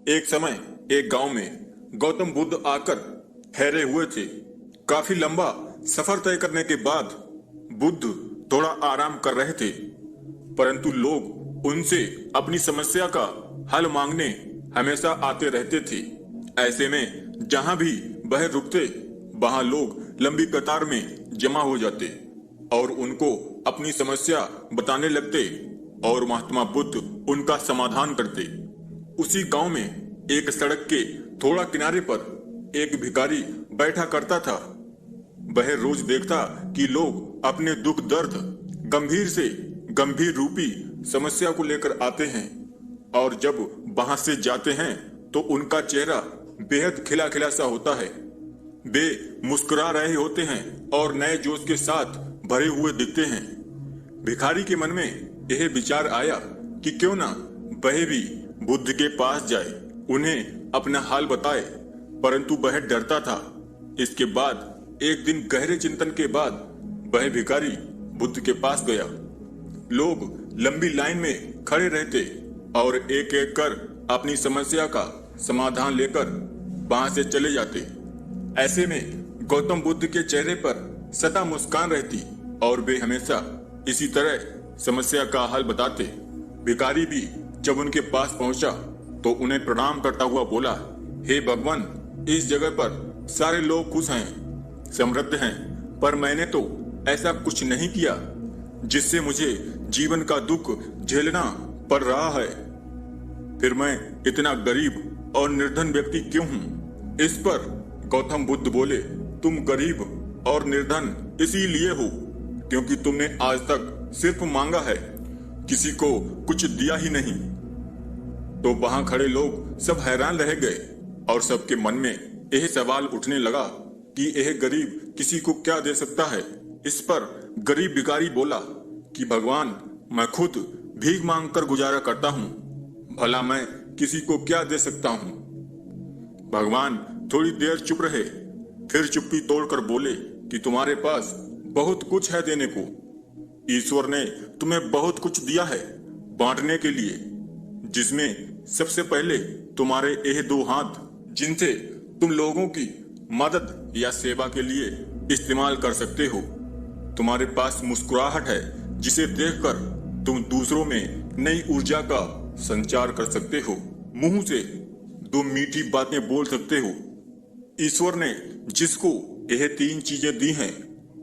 एक समय एक गांव में गौतम बुद्ध आकर ठहरे हुए थे। काफी लंबा सफर तय करने के बाद बुद्ध थोड़ा आराम कर रहे थे, परंतु लोग उनसे अपनी समस्या का हल मांगने हमेशा आते रहते थे। ऐसे में जहां भी वह रुकते वहां लोग लंबी कतार में जमा हो जाते और उनको अपनी समस्या बताने लगते और महात्मा बुद्ध उनका समाधान करते। उसी गांव में एक सड़क के थोड़ा किनारे पर एक भिखारी बैठा करता था। वह रोज देखता कि लोग अपने दुख दर्द गंभीर से गंभीर रूपी समस्या को लेकर आते हैं और जब वहां से जाते हैं तो उनका चेहरा बेहद खिला खिला सा होता है। वे मुस्कुरा रहे होते हैं और नए जोश के साथ भरे हुए दिखते हैं। भिखारी के मन में यह विचार आया कि क्यों ना वह भी बुद्ध के पास जाए, उन्हें अपना हाल बताए, परंतु वह डरता था। इसके बाद एक दिन गहरे चिंतन के बाद वह भिखारी बुद्ध के पास गया। लोग लंबी लाइन में खड़े रहते और एक एक कर अपनी समस्या का समाधान लेकर वहां से चले जाते। ऐसे में गौतम बुद्ध के चेहरे पर सदा मुस्कान रहती और वे हमेशा इसी तरह समस्या का हल बताते। भिखारी भी जब उनके पास पहुंचा तो उन्हें प्रणाम करता हुआ बोला, हे भगवान, इस जगह पर सारे लोग खुश हैं, समृद्ध हैं, पर मैंने तो ऐसा कुछ नहीं किया जिससे मुझे जीवन का दुख झेलना पड़ रहा है। फिर मैं इतना गरीब और निर्धन व्यक्ति क्यों हूँ? इस पर गौतम बुद्ध बोले, तुम गरीब और निर्धन इसीलिए हो क्योंकि तुमने आज तक सिर्फ मांगा है, किसी को कुछ दिया ही नहीं। तो वहां खड़े लोग सब हैरान रह गए और सबके मन में यह सवाल उठने लगा कि यह गरीब किसी को क्या दे सकता है। इस पर गरीब भिखारी बोला कि भगवान, मैं खुद भीख मांगकर गुजारा करता हूँ, भला मैं किसी को क्या दे सकता हूँ। भगवान थोड़ी देर चुप रहे, फिर चुप्पी तोड़कर बोले कि तुम्हारे पास बहुत कुछ है देने को। ईश्वर ने तुम्हें बहुत कुछ दिया है बांटने के लिए, जिसमें सबसे पहले तुम्हारे यह दो हाथ, जिनसे तुम लोगों की मदद या सेवा के लिए इस्तेमाल कर सकते हो। तुम्हारे पास मुस्कुराहट है जिसे देखकर तुम दूसरों में नई ऊर्जा का संचार कर सकते हो। मुंह से दो मीठी बातें बोल सकते हो। ईश्वर ने जिसको यह तीन चीजें दी हैं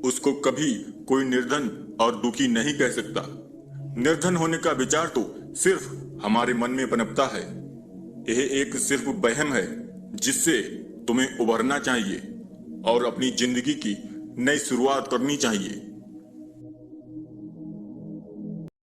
उसको कभी कोई निर्धन और दुखी नहीं कह सकता। निर्धन होने का विचार तो सिर्फ हमारे मन में पनपता है। यह एक सिर्फ वहम है जिससे तुम्हें उभरना चाहिए और अपनी जिंदगी की नई शुरुआत करनी चाहिए।